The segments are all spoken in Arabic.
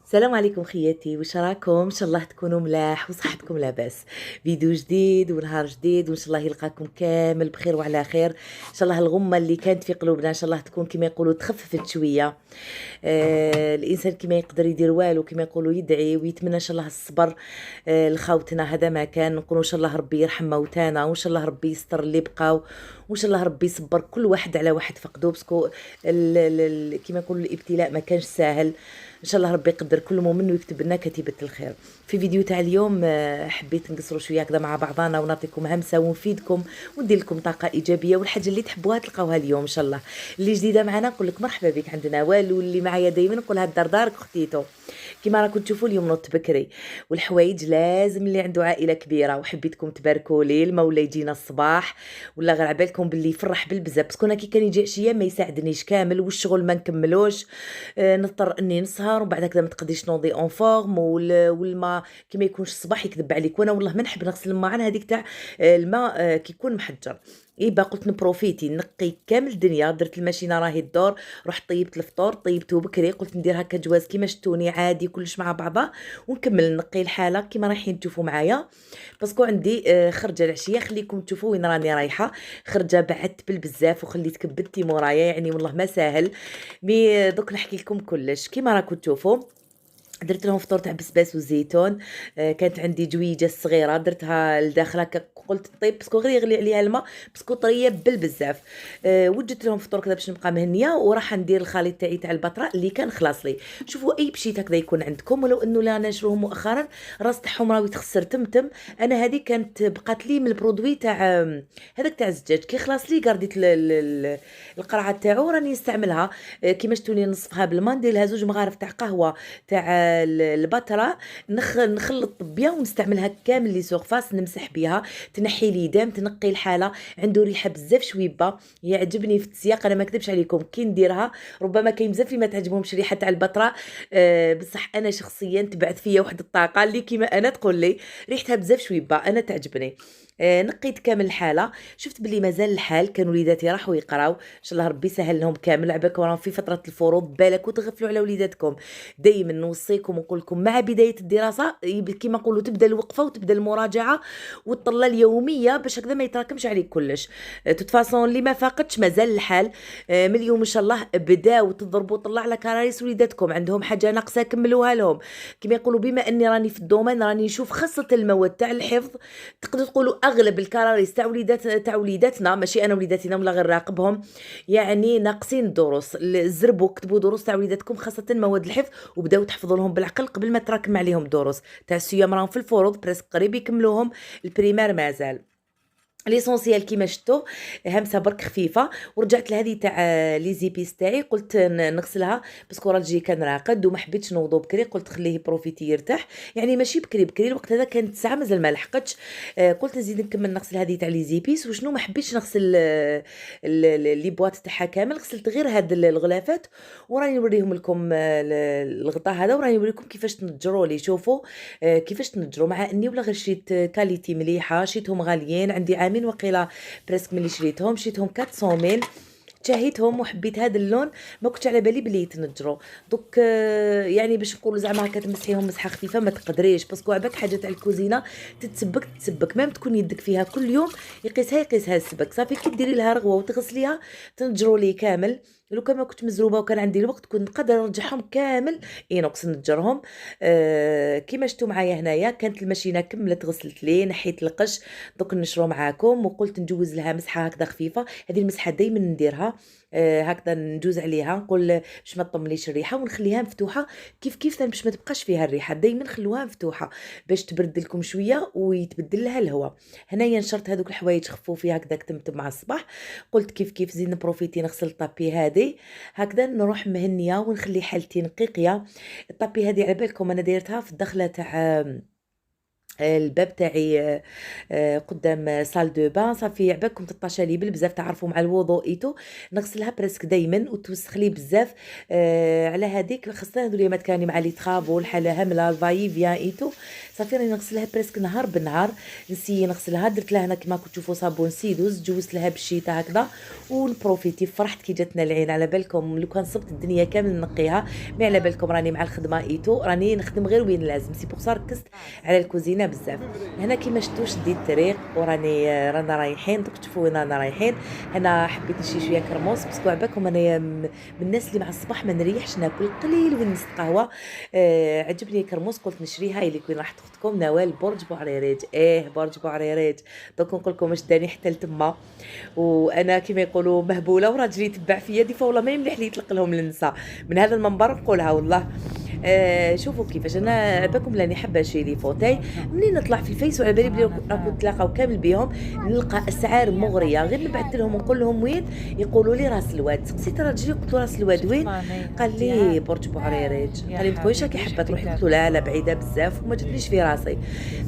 السلام عليكم خياتي، واش راكم؟ ان شاء الله تكونوا ملاح وصحتكم لاباس. فيديو جديد ونهار جديد، وان شاء الله يلقاكم كامل بخير وعلى خير. ان شاء الله الغمه اللي كانت في قلوبنا ان شاء الله تكون كما يقولوا تخففت شويه. الانسان كما يقدر يدير والو، كما يقولوا يدعي ويتمنى ان شاء الله الصبر. لخوتنا هذا ما كان نقولوا ان شاء الله ربي يرحم موتانا، وان شاء الله ربي يستر اللي بقاو، وان شاء الله ربي يصبر كل واحد على واحد فقدو، بسكو كما يقولوا الابتلاء ما كانش ساهل. ان شاء الله ربي يقدر كل مؤمن ويكتب لنا كتيبة الخير. في فيديو تاع اليوم حبيت نقصروا شويه هكذا مع بعضنا ونعطيكم همسه ونفيدكم وندير لكم طاقه ايجابيه، والحاجه اللي تحبوها تلقاوها اليوم ان شاء الله. اللي جديده معنا نقول لك مرحبا بك عندنا والو، اللي معايا دائما نقولها الدار دارك اختيتو. كما راكم تشوفوا اليوم نوضت بكري، والحوايج لازم اللي عنده عائله كبيره وحبيتكم تباركوا لي المولى يجينا الصباح ولا غير عبالكم باللي يفرح بالبزاف، باسكو انا كي كان يجي عشيه ما يساعدنيش كامل والشغل ما نكملوش. نضطر اني نسهر وبعد هكذا ما تقديش نوضي اون فورم، والماء كي ما يكونش الصباح يكذب عليك، وانا والله ما نحب نغسل الماعن هذيك تاع الماء كي يكون محجر. ايبا قلت نبروفيتي نقي كامل الدنيا، درت الماشينه راهي الدور، رحت طيبت الفطور طيبته بكري، قلت ندير هكا جواز كيما شتوني عادي كلش مع بعضه، ونكمل نقي الحاله كيما رايحين تشوفوا معايا. باسكو عندي خرجه العشيه، خليكم تشوفوا وين راني رايحه. خرجه بعدت بالبزاف وخليت كبدتي مورايا، يعني والله ما ساهل. مي دوك نحكي لكم كلش كيما راكم تشوفوا. درت لهم فطور تاع بسباس وزيتون. كانت عندي جويجه صغيره درتها لداخل هكا، قلت طيب باسكو غير يغلي عليها الماء، باسكو طريه بالبزاف. وجدت لهم فطور كذا باش نبقى مهنيه، وراح ندير الخليط تاعي تاع البطره اللي كان خلاص لي. شوفوا اي بشيت هكذا يكون عندكم، ولو انه لا نشروه مؤخرا، راس تاعهم راه يتخسر تمتم. انا هذه كانت بقات لي من البرودوي تاع هذاك تاع الزجاج، كي خلاص لي قرديت القرعه تاعو راني نستعملها. كيما شتوني نصفها بالماء، ندير لها زوج مغارف تاع قهوه تاع البتراء، نخلط بيان ونستعملها كامل لي سورفاس، نمسح بها تنحي لي دام، تنقي الحاله. عنده ريحه بزاف شويبه، يعجبني في السياق. انا ما كذبش عليكم كي نديرها، ربما كاين بزاف اللي ما تعجبهمش الريحه تاع البتراء، بصح انا شخصيا تبعت فيا واحد الطاقه اللي كيما انا تقول لي ريحتها بزاف شويبه انا تعجبني. نقيت كامل الحاله، شفت بلي مازال الحال، كانوا وليداتي راحوا يقراو، ان شاء الله ربي يسهل لهم كامل، عباكم راهم في فتره الفروض، بالك وتغفلوا على وليداتكم. دائما نوصيكم ونقول لكم مع بدايه الدراسه كيما نقولوا تبدا الوقفه وتبدا المراجعه والطله اليوميه، باش هكذا ما يتراكمش عليك كلش. توتفاسون اللي ما فاقدش مازال الحال. من اليوم ان شاء الله بداو تضربوا طلع على كراريس وليداتكم، عندهم حاجه ناقصه كملوها لهم. كيما يقولوا بما اني راني في الدومين راني نشوف خاصه المواد تاع الحفظ، تقدروا تقولوا اغلب الكراريس تاع وليداتنا، ماشي انا وليداتنا ولا غير راقبهم، يعني ناقصين الدروس. زربوا كتبوا دروس تاع وليداتكم خاصه مواد الحفظ، وبداو تحفظوا لهم بالعقل قبل ما تراكم عليهم دروس تاع السيام، راهم في الفروض بريسك قريب يكملوهم، البريمير مازال. ليسونسيال كيما شفتوا همسه برك خفيفه. ورجعت لهذه تاع لي زيبيس تاعي، قلت نغسلها باسكو راجلي كان راقد وما حبيتش نوضو بكري، قلت خليه بروفيتي يرتاح، يعني ماشي بكري بكري الوقت هذا كانت الساعه مازال ما لحقتش. قلت نزيد نكمل نغسل هذه تاع لي زيبيس، وشنو ما حبيتش نغسل لي بواط تاعها كامل، غسلت غير هاد الغلافات. وراني نوريهم لكم الغطاء هذا، وراني نوريكم كيفاش تنجروا لي. شوفوا كيفاش تنجروا، مع اني ولا غير شريت كاليتي مليحه، شريتهم غاليين، عندي عامين وقيله بريسك ملي شريتهم 400 ميل، تشهيتهم وحبيت هذا اللون، ما كنتش على بالي بلي يتنجروا. دوك يعني باش نقولوا زعما هكا تمسحيهم مسحه خفيفه ما تقدريش، باسكو عباك حاجه تاع الكوزينه تتسبك ميم تكون يدك فيها كل يوم يقيسها السبك، صافي كي ديري لها رغوه وتغسليها تنجروا لي كامل. لو كان ما كنت مزروبه وكان عندي الوقت كنت نقدر نرجعهم كامل اينوكس نجرهم. كيما شفتوا معايا هنايا كانت الماشينه كملت غسلت لي، نحيت القش. دوك نشرو معاكم، وقلت نجوز لها مسحه هكذا خفيفه. هذه المسحه دائما نديرها هكذا، نجوز عليها نقول باش ما تطمليش الريحه، ونخليها مفتوحه كيف باش ما تبقاش فيها الريحه، دائما خلوها مفتوحه باش تبرد لكم شويه ويتبدل لها الهواء. هنايا نشرت هذوك الحوايج خفوفي هكذا تمتم مع الصباح، قلت كيف زيد نبروفيتي نغسل الطابي هذه هكذا، نروح مهنيه ونخلي حالتي نقيقيه. الطابي هذه على بالكم انا دايرتها في الدخله تاع الباب تاعي قدام صال دو بان صافي عباكم تطاشا لي بزاف تعرفوا مع الوضوء ايتو نغسلها بريسك دايما وتوسخ لي بزاف. على هذيك خاصه هذو اليامات كاني مع لي طرابو الحاله هامله الفاي فيان ايتو صافي راني نغسلها بريسك نهار بالنهار نسي نغسلها درت لها هنا كيما كنتو تشوفوا صابون سيدوز جوزت لها بالشيتا هكذا ونبروفيتي فرحت كي جاتنا العين. على بالكم لو كان صبت الدنيا كامل نقيها مي على بالكم راني مع الخدمه ايتو راني نخدم غير وين لازم سي بوغ سا ركزت على الكوزينه بزاف. هنا كيما شفتوا شديت الطريق وراني رانا رايحين دوك تشوفوا وين رانا رايحين. هنا حبيت نشري شويه كرموس باسكو عباكم انا من الناس اللي مع الصباح ما نريحش ناكل قليل ونست قهوه. عجبني كرموس قلت نشريها اللي كوين راح اختكم نوال برج بوعريريج برج بوعريريج دوك نقول لكم اش داني حتى لتما وانا كيما يقولوا مهبوله وراجلي يتبع فيا دي فولا ما يملح لي يطلق لهم النساء من هذا المنبر نقولها والله. شوفوا كيفاش انا باكم لاني حابه نشري لي فوتاي منين نطلع في الفيس وعلى بالي بلي راكم تلاقاو كامل بيهم نلقى اسعار مغريه غير نبعث لهم نقول لهم وين يقولوا لي راس الواد. سقسيت راجلي قلت له راس الواد وين قال لي برج بوعريريج قال لي متكونش كي حابه تروحي قلت له لا لا بعيده بزاف وما جاتنيش في راسي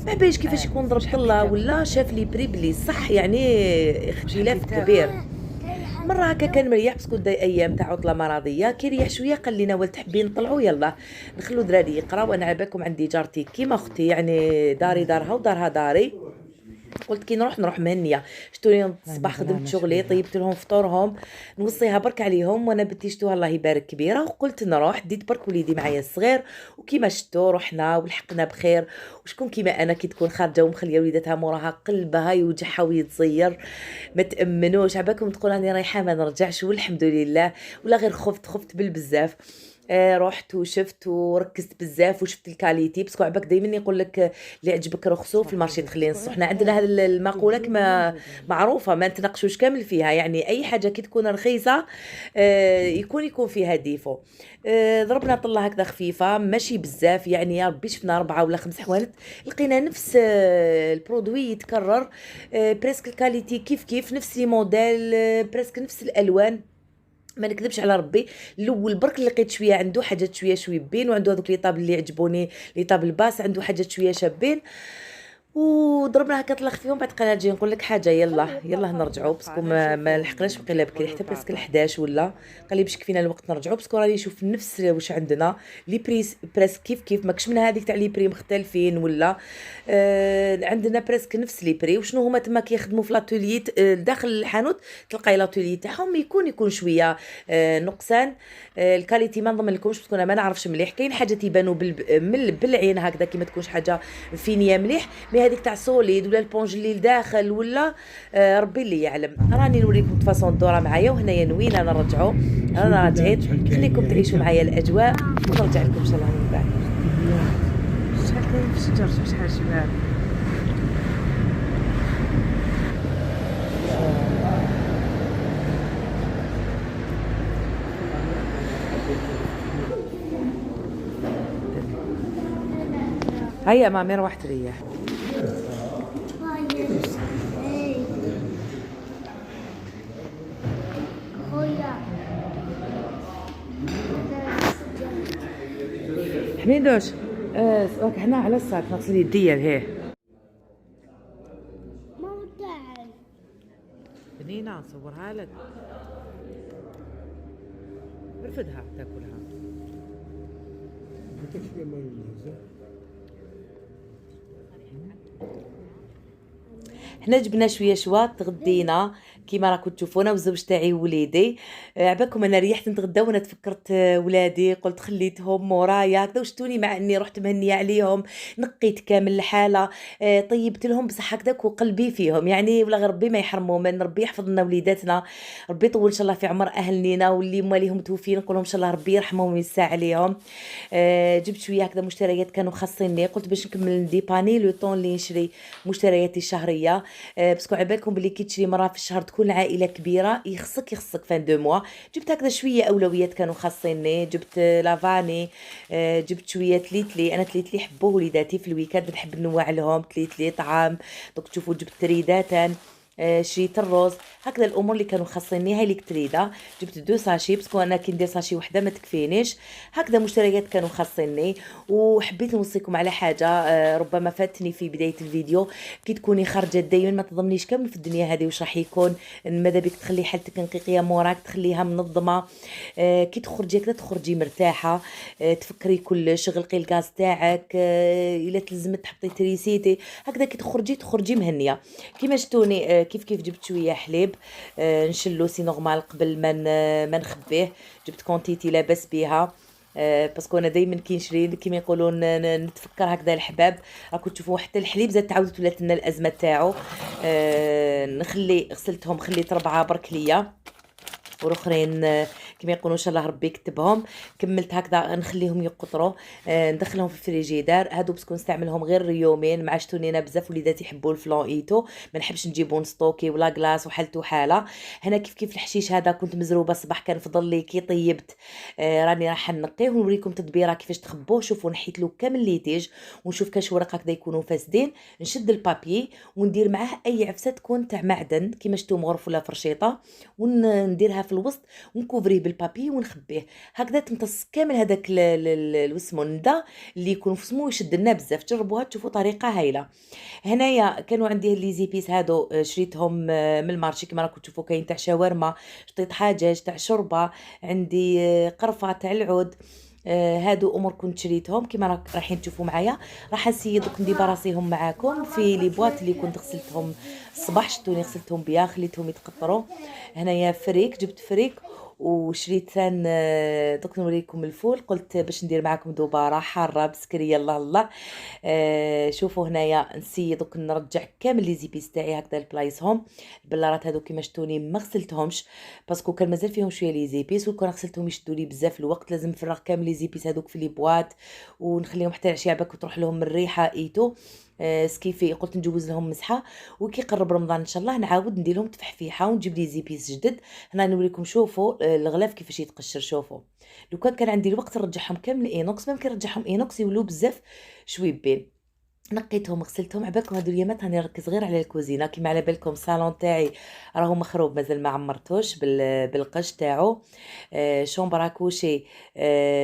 ما بايش كيفاش يكون ضربت الله ولا شاف لي بري بلي صح يعني اختلاف كبير. مره هكا كان مريح باسكو دا ايام تاع عطله مرضيه كيريح شويه قال لي نوال تحبين نطلعوا يلا نخلو دراري يقراو. انا عباكم عندي جارتي كيما اختي يعني داري دارها ودارها داري قلت كي نروح مهنيه شتوني الصباح خدمت شغلي طيبت لهم فطورهم نوصيها برك عليهم وانا بنتي شتوها الله يبارك كبيره وقلت نروح ديت برك وليدي معايا الصغير وكيما شتو رحنا ولحقنا بخير. وشكون كيما انا كي تكون خارجه ومخليه وليداتها موراها قلبها يوجعها ويتزير ما تامنوش عباكم تقول راني رايحه ما نرجعش والحمد لله ولا غير خفت بالبزاف. رحت وشفت وركزت بزاف وشفت الكاليتي باسكو عباك دائما يقول لك اللي عجبك رخصو في المارشي تخليه نص. حنا عندنا هذه المقوله كما معروفه ما نتناقشوش كامل فيها يعني اي حاجه كي تكون رخيصه يكون فيها ديفو. ضربنا طله هكذا خفيفه ماشي بزاف يعني يا ربي شفنا 4 ولا 5 حوانت لقينا نفس البرودوي يتكرر بريسك الكاليتي كيف نفس الموديل بريسك نفس الالوان ما نكذبش على ربي. الاول برك اللي لقيت شويه عنده حاجات شويه بين وعنده هذوك لي طابل اللي عجبوني لي طابل باس عنده حاجات شويه شابين وضربنا هكا طلق فيهم. بعد قال نجي نقول لك حاجه يلا نرجعوا باسكو ما لحقناش بقينا بكري حتى بريسك 11 ولا قال لي باش كفينا الوقت نرجعوا باسكو راني نشوف نفس واش عندنا لي بريس بريسك كيف ماكش من هذيك تاع لي بري مختلفين ولا عندنا بريسك نفس لي بري. وشنو هما تما كيخدموا في لاتوليي داخل الحانوت تلقاي لاتوليي تاعهم يكون شويه نقصان. الكاليتي ما نضمن لكمش باسكو انا ما نعرفش مليح كاين حاجات يبانوا بالعين هكذا كي ما تكونش حاجه فينيه مليح مي هذيك تاع سوليد ولا البونج اللي لداخل ولا ربي اللي يعلم. راني نوريكم فاصون الدوره معايا وهنايا نوين انا نرجعوا انا رجعت خليكم تعيشوا معايا الاجواء ونرجع لكم ان شاء الله من بعد. شحال كاين في الشجر شحال شباب هيا مامي روح تريح. حميدوش سواك هنا على الساك نغسل يديا لهيه بنينة نصورها لك رفدها تاكلها حنا جبنا شويه شواط تغدينا كيما راكم تشوفونا والزوج تاعي ووليدي. عباكم انا ريحت نتغدى وانا تفكرت ولادي قلت خليتهم مورايا هكذا وشتوني مع اني رحت مهنيه عليهم نقيت كامل الحاله طيبت لهم بصح هكذاك وقلبي فيهم يعني ولا غير ربي ما يحرموا من ربي يحفظ لنا وليداتنا ربي يطول ان شاء الله في عمر اهلنا واللي مواليهم توفين نقول لهم ان شاء الله ربي يرحمهم ويسع عليهم. جبت شويه هكذا مشتريات كانوا خاصيني قلت باش نكمل نديباني لو طون اللي نشري مشترياتي الشهريه باسكو عبالكم بلي كي تشري مره في الشهر تكون عائله كبيره يخصك فان دو موا. جبت هكذا شويه اولويات كانوا خاصيني جبت لافاني جبت شويه تليتلي انا تليتلي حبوه وليداتي في الويكاند نحب نوع لهم تليتلي طعام دوك تشوفوا جبت تريداتن شريت الرز، هكذا الامور اللي كانوا خاصيني. هاي اللي كنت ريده، جبت 2 ساشي باسكو انا كي ندير ساشي وحده ما تكفينيش. هكذا مشتريات كانوا خاصيني. وحبيت نوصيكم على حاجه ربما فاتني في بدايه الفيديو. كي تكوني خارجه دائما ما تظنيش كامل في الدنيا هذه واش راح يكون. ماذا بك تخلي حالتك نقيقيه موراك، تخليها منظمه. كي تخرجي هكذا تخرجي مرتاحه. تفكري كلش، غلقي الغاز تاعك. الا تلزمت تحطي تريسيتي هكذا. كي تخرجي مهنيه. كيما شفتوني كيف جبت شويه حليب نشلو سي نورمال قبل ما نخبيه. جبت كونتيتي لاباس بها. باسكو انا دائما كي نشري كيما يقولوا نتفكر هكذا الحباب. راكم تشوفوا حتى الحليب زاد تعاودت ولات لنا الازمه تاعو. غسلتهم خليت 4 برك ليا، والاخرين كما يقولوا ان شاء الله ربي يكتبهم. كملت هكذا نخليهم يقطروا. ندخلهم في الفريجيدار. هادو باسكو نستعملهم غير يومين. مع شتوني انا بزاف وليداتي يحبوا الفلون ايتو، ما نحبش نجيبو نستوكي ولا كلاص وحالته حاله. هنا كيف الحشيش هذا كنت مزروبه الصباح كان فضل لي كي طيبت. راني راح نقيه ونوريكم تدبيره كيفاش تخبوه. شوفوا نحيت له كامل ليتيج ونشوف كاش ورق هكذا يكونوا فاسدين. نشد البابي وندير معاه اي عفسه تكون تاع معدن كيما شتو مغرف ولا فرشيطه، ونديرها في الوسط ونكوفريه بالبابي ونخبيه هكذا. تمتص كامل هذاك الوسمو الندى اللي يكون في سمو يشد لنا بزاف. جربوها تشوفوا طريقه هايله. هنايا كانوا عندي لي زيبيس هادو شريتهم من المارشي كما راكم تشوفوا. كاين تاع شاورما، شطيت حاجه تاع شوربه، عندي قرفه تاع العود. هادو امور كنت شريتهم كما رايحين تشوفوا معايا. راح نسيدوك نديباراسيهم معاكم في لي بواط اللي كنت غسلتهم الصباح. شتوني غسلتهم بيان خليتهم يتقطروا. هنايا فريك، جبت فريك وشريت ثان. دوك نوريكم الفول. قلت باش ندير معكم دوباره حاره بسكريه. الله الله. شوفوا هنايا نسي دوك نرجع كامل لي زيبيس تاعي هكذا لبلايصهم. البلارات هذو كيما شتوني ما غسلتهمش باسكو كان مازال فيهم شويه لي زيبيس، وكون غسلتهم يشدوا لي بزاف الوقت. لازم نفرغ كامل لي زيبيس هذوك في لي بواط ونخليهم حتى العشيه باك وتروح لهم الريحه ايتو. سكيفي قلت نجوز لهم مسحه. وكي قرب رمضان ان شاء الله نعاود ندير لهم تفحفيحه ونجيب لي زيبيس جدد. هنا نوريكم شوفوا الغلاف كيفاش يتقشر. شوفوا لو كان عندي الوقت نرجعهم كامل اينوكس. ممكن نرجعهم اينوكس يولوا بزاف شويبين. نقيتهم غسلتهم. عبالكم هادو اليامات راني نركز غير على الكوزينه. كيما على بالكم الصالون تاعي راهو مخروب مازال ما عمرتوش بالقش تاعو. شومبر كوشي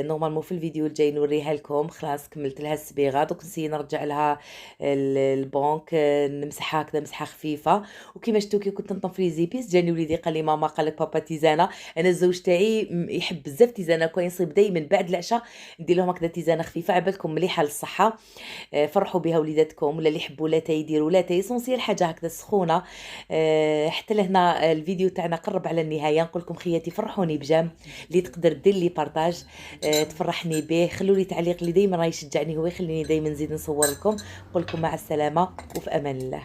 نورمالمون في الفيديو الجاي نوريها لكم. خلاص كملت لها الصبيغه. دوك نسي نرجع لها البونك نمسحها هكذا مسحه خفيفه. وكيما شفتوا كي كنت نطنف لي زيبيس جاني وليدي قال لي ماما قال لك بابا تيزانه. انا الزوج تاعي يحب بزاف تيزانه. كون يصيب دائما بعد العشاء ندير لهم هكذا تيزانه خفيفه. عبالكم مليحه للصحه. فرحوا بها وليداتكم ولا اللي يحبوا لاتاي يديروا لاتاي اسونسيال حاجه هكذا سخونه. حتى لهنا الفيديو تاعنا قرب على النهايه. نقول لكم خياتي فرحوني بجام. اللي تقدر دير لي بارطاج تفرحني به. خلوا لي تعليق اللي دائما راه يشجعني هو يخليني دائما نزيد نصور لكم. نقول لكم مع السلامه وفي امان الله.